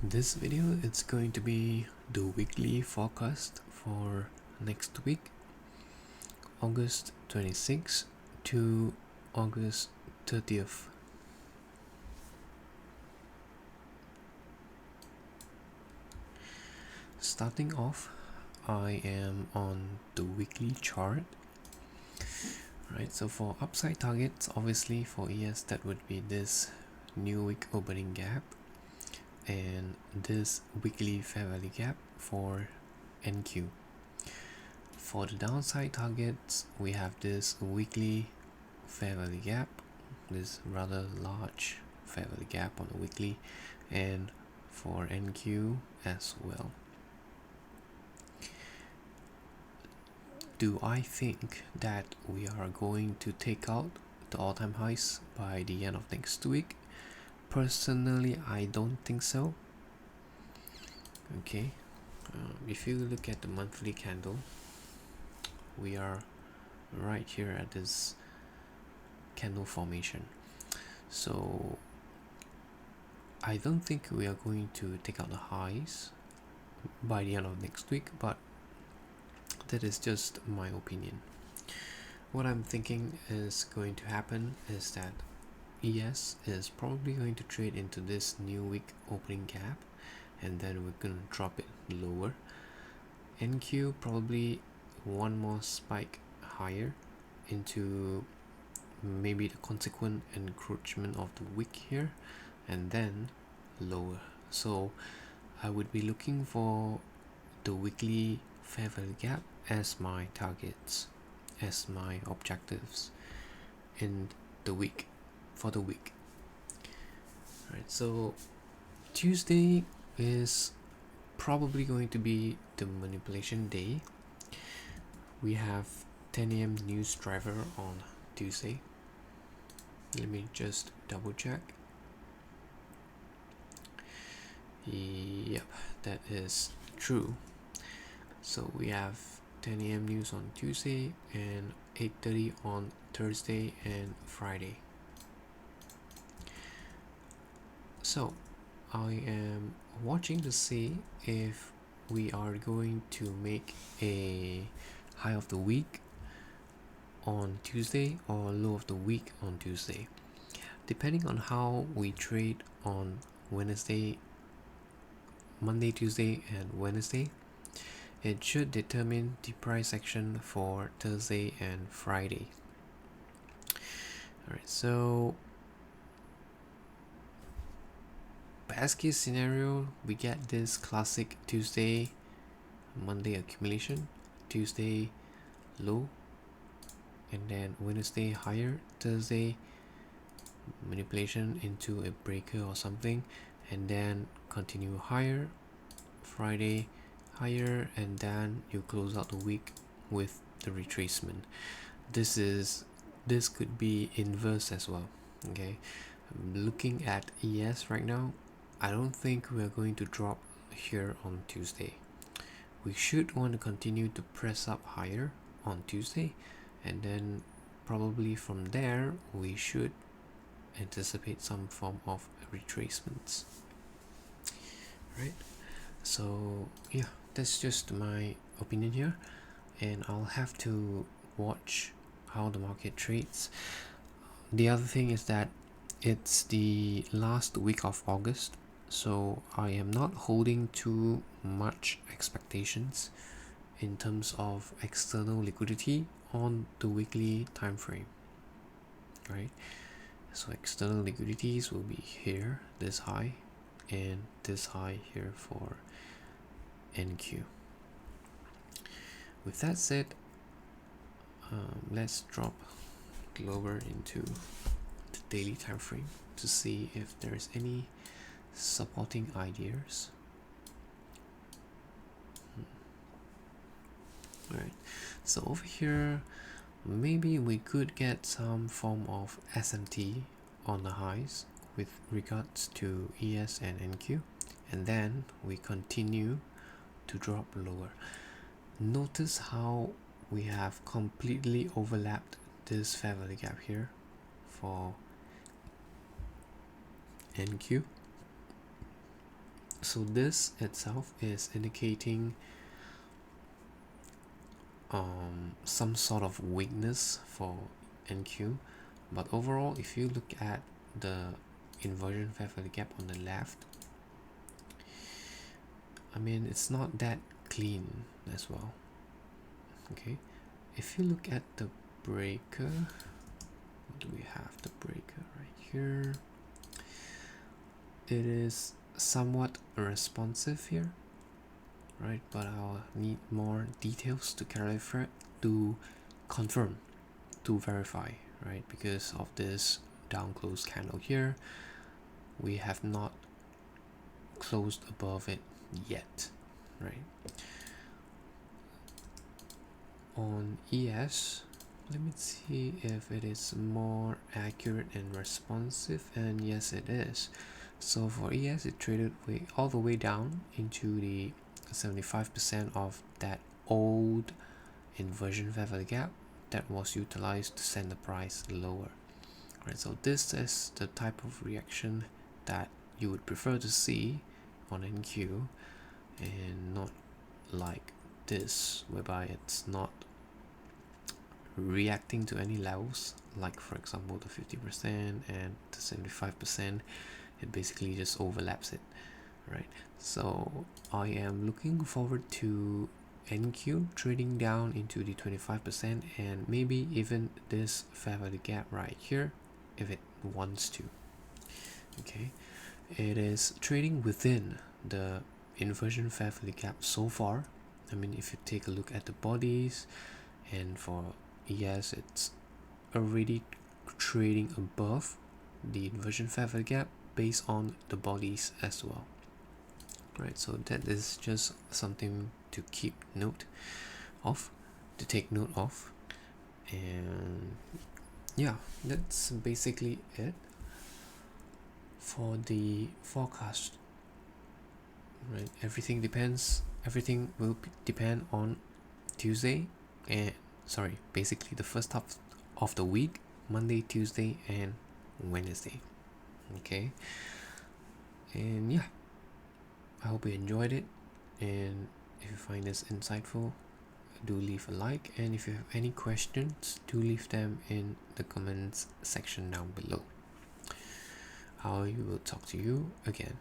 This video it's going to be the weekly forecast for next week, August 26th to August 30th. Starting off, I am on the weekly chart. Right, so for upside targets, obviously for ES that would be this new week opening gap and this weekly fair value gap for NQ. For the downside targets, we have this weekly fair value gap, this rather large fair value gap on the weekly, and for NQ as well. Do I think that we are going to take out the all-time highs by the end of next week? Personally, I don't think so. Okay, if you look at the monthly candle, we are right here at this candle formation. So I don't think we are going to take out the highs by the end of next week, but that is just my opinion. What I'm thinking is going to happen is that ES is probably going to trade into this new week opening gap, and then we're going to drop it lower. NQ probably one more spike higher into maybe the consequent encroachment of the wick here, and then lower. So I would be looking for the weekly fair value gap as my targets, as my objectives in the week, for the week. Right, so Tuesday is probably going to be the manipulation day. We have 10 a.m. news driver on Tuesday. Let me just double check. Yep, that is true. So we have 10 a.m. news on Tuesday and 8:30 on Thursday and Friday. So I am watching to see if we are going to make a high of the week on Tuesday or low of the week on Tuesday, depending on how we trade on Wednesday, Monday, Tuesday and Wednesday. It should determine the price action for Thursday and Friday. Alright, so best case scenario, we get this classic Tuesday, Monday accumulation, Tuesday low, and then Wednesday higher, Thursday manipulation into a breaker or something, and then continue higher, Friday higher, and then you close out the week with the retracement. This could be inverse as well. Okay, looking at ES right now, I don't think we are going to drop here on Tuesday. We should want to continue to press up higher on Tuesday, and then probably from there we should anticipate some form of retracements. Right, so yeah, that's just my opinion here, and I'll have to watch how the market trades. The other thing is that it's the last week of August, so I am not holding too much expectations in terms of external liquidity on the weekly time frame. Right, so external liquidities will be here, this high, and this high here for NQ. With that said, let's drop lower into the daily time frame to see if there's any supporting ideas. Alright, so over here maybe we could get some form of S&T on the highs with regards to ES and NQ, and then we continue to drop lower. Notice how we have completely overlapped this fair value gap here for NQ, So this itself is indicating some sort of weakness for NQ, but overall, if you look at the inversion fair value gap on the left, I mean, it's not that clean as well. Okay, if you look at the breaker, what do we have? The breaker right here. It is somewhat responsive here, right? But I'll need more details to clarify, to confirm, to verify, right? Because of this down close candle here, we have not closed above it yet, right? On ES, let me see if it is more accurate and responsive, and yes it is. So for ES, it traded all the way down into the 75% of that old inversion fair value gap that was utilized to send the price lower. Right, so this is the type of reaction that you would prefer to see on NQ, and not like this, whereby it's not reacting to any levels, like for example the 50% and the 75%. It basically just overlaps it, right? So I am looking forward to NQ trading down into the 25%, and maybe even this fair value gap right here if it wants to. Okay, it is trading within the inversion fair value gap so far. I mean, if you take a look at the bodies, and for ES, it's already trading above the inversion fair value gap based on the bodies as well, right? So that is just something to keep note of, to take note of. And yeah, that's basically it for the forecast, right? Everything will depend on Tuesday, and basically the first half of the week, Monday, Tuesday and Wednesday. Okay, and yeah, I hope you enjoyed it, and if you find this insightful, do leave a like, and if you have any questions, do leave them in the comments section down below. I will talk to you again.